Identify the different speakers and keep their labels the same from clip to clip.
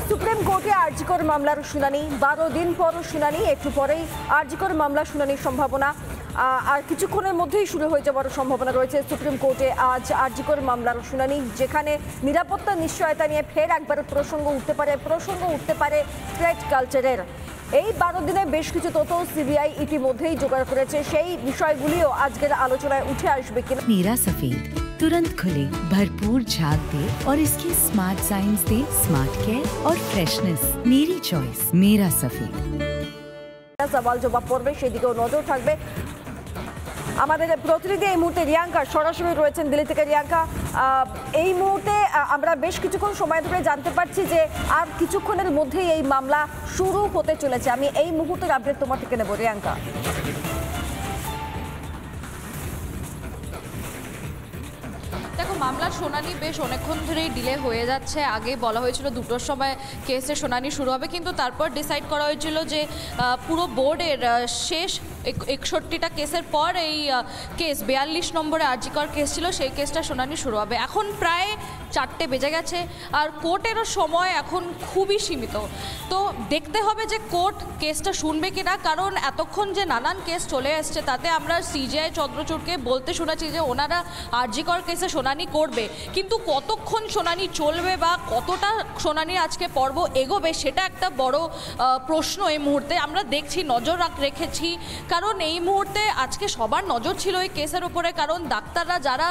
Speaker 1: Supreme কোর্টে আরজিকর মামলার শুনানি 12 দিন পর শুনানি একটু পরেই আরজিকর মামলা শুনানির সম্ভাবনা আর কিছুক্ষণের মধ্যেই শুরু হয়ে যাওয়ার সম্ভাবনা রয়েছে সুপ্রিম কোর্টে আজ আরজিকর মামলার শুনানি যেখানে নিরাপত্তা নিশ্চয়তা নিয়ে ফের একবার প্রসঙ্গ উঠতে পারে থ্রেট কালচারের এই 12 দিনে বেশ কিছু তথ্য সিবিআই ইতিমধ্যেই জোগাড় করেছে সেই বিষয়গুলিও আজকের আলোচনায় উঠে আসবে কিনা
Speaker 2: नीरा सफेद तुरंत खुले भरपूर झाग दे और इसकी स्मार्ट साइंस दे स्मार्ट केयर और फ्रेशनेस मेरी चॉइस मेरा सफेद
Speaker 1: सवाल जवाब পড়বে সেদিকেও নজর থাকবে আমাদের প্রতিনিধি এই মুহূর্তে রিয়াঙ্কা সরাসরি রয়েছেন দিল্লি থেকে রিয়াঙ্কা এই মুহূর্তে আমরা বেশ কিছুক্ষণ সময় ধরে জানতে পারছি যে আর কিছুক্ষণের মধ্যেই এই মামলা শুরু হতে চলেছে আমি এই মুহূর্তের আপডেট তোমার থেকে নেব রিয়াঙ্কা
Speaker 3: দেখো মামলার শুনানি বেশ অনেকক্ষণ ধরেই ডিলে হয়ে যাচ্ছে আগে বলা হয়েছিল 2টোর সময় কেসের শুনানি শুরু হবে কিন্তু তারপর ডিসাইড করা হয়েছিল যে পুরো বোর্ডের শেষ 61টা কেসের পর এই কেস 42 নম্বরে আরজিকর কেস ছিল সেই কেসটা শুনানি শুরু হবে এখন প্রায় 4টে বেজে গেছে আর কোর্টেরও সময় এখন খুবই সীমিত তো দেখতে হবে যে কোর্ট কেসটা শুনবে কিনা কারণ এতক্ষণ যে নানান কেস চলে আসছে তাতে আমরা সিজিআই চন্দ্রচূড়কে বলতে শুনেছি যে ওনারা আরজিকর কেসে শুনানি করবে কিন্তু কতক্ষণ শুনানি চলবে বা কতটা শুনানির আজকে পর্ব এগোবে সেটা একটা বড় প্রশ্ন এই মুহূর্তে আমরা দেখছি নজর রেখেছি কারণ এই মুহূর্তে আজকে সবার নজর ছিল এই কেসের উপরে কারণ ডাক্তাররা যারা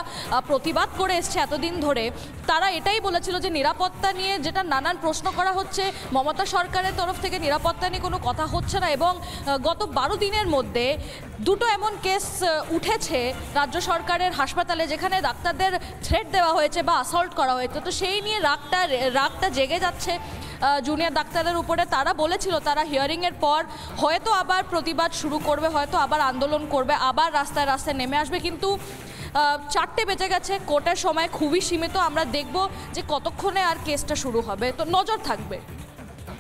Speaker 3: প্রতিবাদ করে এসছে এতদিন ধরে তারা এটাই বলেছিল যে নিরাপত্তা নিয়ে যেটা নানান প্রশ্ন করা হচ্ছে মমতা সরকারের তরফ থেকে নিরাপত্তা নিয়ে কোনো কথা হচ্ছে না এবং গত 12 দিনের মধ্যে 2টো এমন কেস উঠেছে রাজ্য সরকারের হাসপাতালে যেখানে ডাক্তারদের থ্রেট দেওয়া হয়েছে বা অ্যাসল্ট করা হয়েছে তো সেই নিয়ে রাগটা জেগে যাচ্ছে জুনিয়র ডাক্তারের উপরে তারা বলেছিল তারা হিয়ারিংয়ের পর হয়তো আবার প্রতিবাদ শুরু করবে হয়তো আবার আন্দোলন করবে আবার রাস্তায় রাস্তায় নেমে আসবে কিন্তু 4টে বেজে গেছে কোর্টের সময় খুবই সীমিত আমরা দেখব যে কতক্ষণে আর কেসটা শুরু হবে তো নজর থাকবে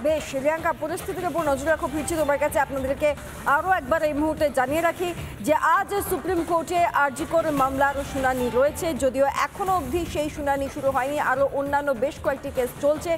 Speaker 1: বেশ রিয়াঙ্কা পরিস্থিতির উপর নজর রাখো ফিরছি তোমার কাছে আপনাদেরকে আরও একবার এই মুহূর্তে জানিয়ে রাখি যে আজ সুপ্রিম কোর্টে আরজিকর মামলার শুনানি রয়েছে যদিও এখনও অবধি সেই শুনানি শুরু হয়নি আরও অন্যান্য বেশ কয়েকটি কেস চলছে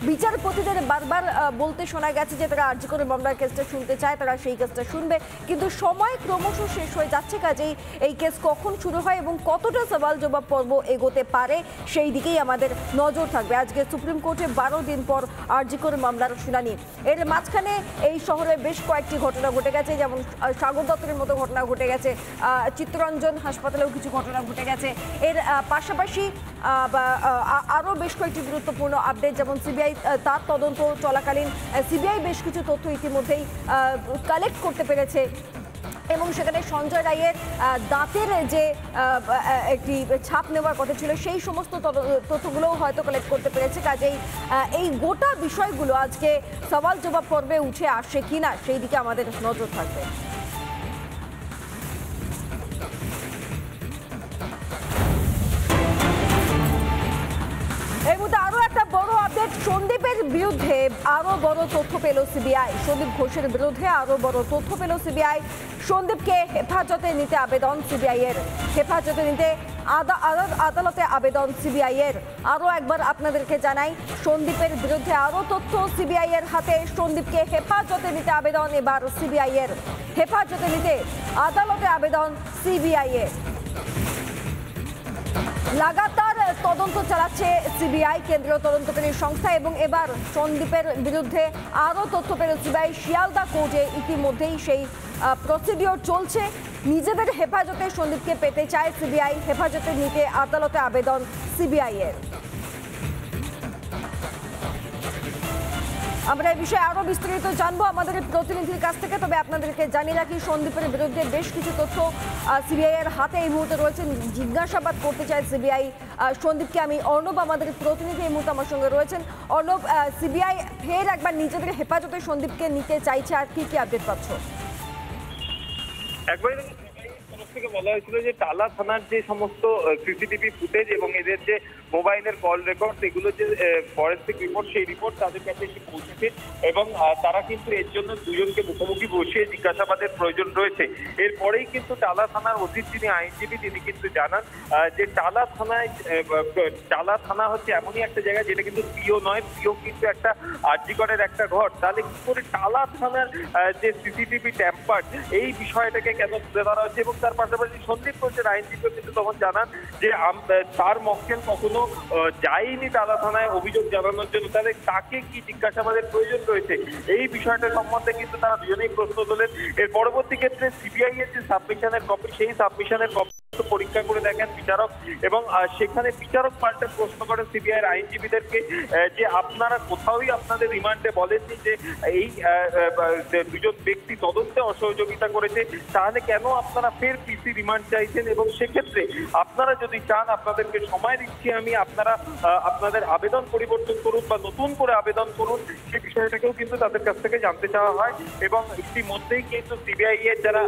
Speaker 1: বিচারপতিদের বারবার বলতে শোনা গেছে যে তারা আরজিকর মামলার কেসটা শুনতে চায় তারা সেই কেসটা শুনবে কিন্তু সময় ক্রমশ শেষ হয়ে যাচ্ছে কাজেই এই কেস কখন শুরু হয় এবং কতটা সওয়াল জবাব পর্ব এগোতে পারে সেই দিকেই আমাদের নজর থাকবে আজকে সুপ্রিম কোর্টে 12 দিন পর আরজিকর মামলার শুনানি এর মাঝখানে এই শহরে বেশ কয়েকটি ঘটনা ঘটে গেছে যেমন সাগর দত্তের মতো ঘটনা ঘটে গেছে চিত্তরঞ্জন হাসপাতালেও কিছু ঘটনা ঘটে গেছে এর পাশাপাশি আরও বেশ কয়েকটি গুরুত্বপূর্ণ আপডেট যেমন সিবিআই তার তদন্ত চলাকালীন সিবিআই বেশ কিছু তথ্য ইতিমধ্যেই কালেক্ট করতে পেরেছে এবং সেখানে সঞ্জয় রায়ের দাঁতের যে একটি ছাপ নেওয়ার কথা ছিল সেই সমস্ত তথ্যগুলোও হয়তো কালেক্ট করতে পেরেছে কাজেই এই গোটা বিষয়গুলো আজকে সওয়াল জবাব পর্বে উঠে আসে কিনা সেই দিকে আমাদের নজর থাকবে এই মুহূর্তে আরও একটা বড় আপডেট সন্দীপের বিরুদ্ধে আরও বড় তথ্য পেল সিবিআই সন্দীপ ঘোষের বিরুদ্ধে আরও বড় তথ্য পেল সিবিআই সন্দীপকে হেফাজতে নিতে আবেদন সিবিআই এর হেফাজতে নিতে আদালতে আবেদন সিবিআই এর আরও একবার আপনাদেরকে জানাই সন্দীপের বিরুদ্ধে আরও তথ্য সিবিআই এর হাতে সন্দীপকে হেফাজতে নিতে আবেদন এবার সিবিআই এর হেফাজতে নিতে আদালতে আবেদন সিবিআই এর লাগাতার তদন্ত চালাচ্ছে সিবিআই কেন্দ্রীয় তদন্তকারী সংস্থা এবং এবার সন্দীপের বিরুদ্ধে আরও তথ্য পেল সিবিআই শিয়ালদা কোর্টে ইতিমধ্যেই সেই প্রসিডিওর চলছে নিজেদের হেফাজতে সন্দীপকে পেতে চায় সিবিআই হেফাজতে নিতে আদালতে আবেদন সিবিআই এর আমরা এই বিষয়ে আরো বিস্তারিত জানবো আমাদের প্রতিনিধির কাছ থেকে তবে আপনাদেরকে জানিয়ে রাখি সন্দীপের বিরুদ্ধে বেশ কিছু তথ্য সিবিআই এর হাতে এই মুহূর্তে রয়েছে জিজ্ঞাসাবাদ করতে চায় সিবিআই সন্দীপকে আমি অর্ণব আমাদের প্রতিনিধি এই মুহূর্তে আমার সঙ্গে রয়েছেন অর্ণব সিবিআই ফের একবার নিজেদের হেফাজতে সন্দীপকে নিতে চাইছে আর কি কি আপডেট পাচ্ছ
Speaker 4: একবার থেকে বলা হয়েছিল যে টালা থানার যে সমস্ত সিসিটিভি ফুটেজ এবং এদের যে মোবাইলের কল রেকর্ড এগুলো যে ফরেন্সিক রিপোর্ট সেই রিপোর্ট তাদের কাছে এসে পৌঁছেছে এবং তারা কিন্তু এর জন্য দুজনকে মুখোমুখি বসিয়ে জিজ্ঞাসাবাদের প্রয়োজন রয়েছে। এরপরেই কিন্তু টালা থানার অধীন যিনি আইনজীবী তিনি কিন্তু জানান যে টালা থানা হচ্ছে এমনই একটা জায়গা যেটা কিন্তু পিও নয়, পিও কিন্তু একটা আরজিকরের একটা ঘর। তাহলে কি করে টালা থানার যে সিসিটিভি ট্যাম্পার এই বিষয়টাকে কেন তুলে ধরা হচ্ছে? এবং তার পাশাপাশি সন্দীপ ঘোষের আইনজীবী কিন্তু তখন জানান যে তার মক্কেল কখনো যায়নি টালা থানায় অভিযোগ জানানোর জন্য, তাহলে তাকে কি জিজ্ঞাসাবাদের প্রয়োজন রয়েছে এই বিষয়টা সম্বন্ধে কিন্তু তারা দুজনেই প্রশ্ন তোলেন। এর পরবর্তী ক্ষেত্রে সিবিআই এর যে সাবমিশনের কপি সেই সাবমিশনের কপি পরীক্ষা করে দেখেন বিচারক এবং সেখানে বিচারক পাল্টে প্রশ্ন করেন সিবিআই আইনজীবীদেরকে যে আপনারা কোথাওই আপনাদের রিমান্ডে বলেননি যে এই দুজন ব্যক্তি তদন্তে অসহযোগিতা করেছে, তাহলে কেন আপনারা ফের পিসি রিমান্ড চাইছেন? এবং সেক্ষেত্রে আপনারা যদি চান আপনাদেরকে সময় দিচ্ছি আমি, আপনারা আপনাদের আবেদন পরিবর্তন করুন বা নতুন করে আবেদন করুন, সেই বিষয়টাকেও কিন্তু তাদের কাছ থেকে জানতে চাওয়া হয়। এবং ইতিমধ্যেই কিন্তু সিবিআই এর যারা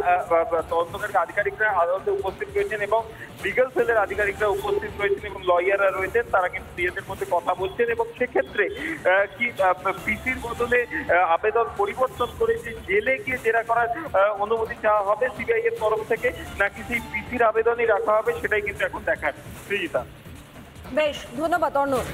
Speaker 4: তদন্তকারী আধিকারিকরা আদালতে উপস্থিত রয়েছেন এবং লিগ্যাল সেলের আধিকারিকরা উপস্থিত রয়েছেন এবং লয়াররা রয়েছেন, তারা কিন্তু নিজেদের মধ্যে কথা বলছেন এবং সেক্ষেত্রে কি পিসির বদলে আবেদন পরিবর্তন করে যে জেলে গিয়ে জেরা করার অনুমতি চাওয়া হবে সিবিআই এর তরফ থেকে, নাকি সেই পিসির আবেদনই রাখা হবে সেটাই কিন্তু এখন দেখার। সৃজিতা,
Speaker 1: বেশ, ধন্যবাদ অর্ণব।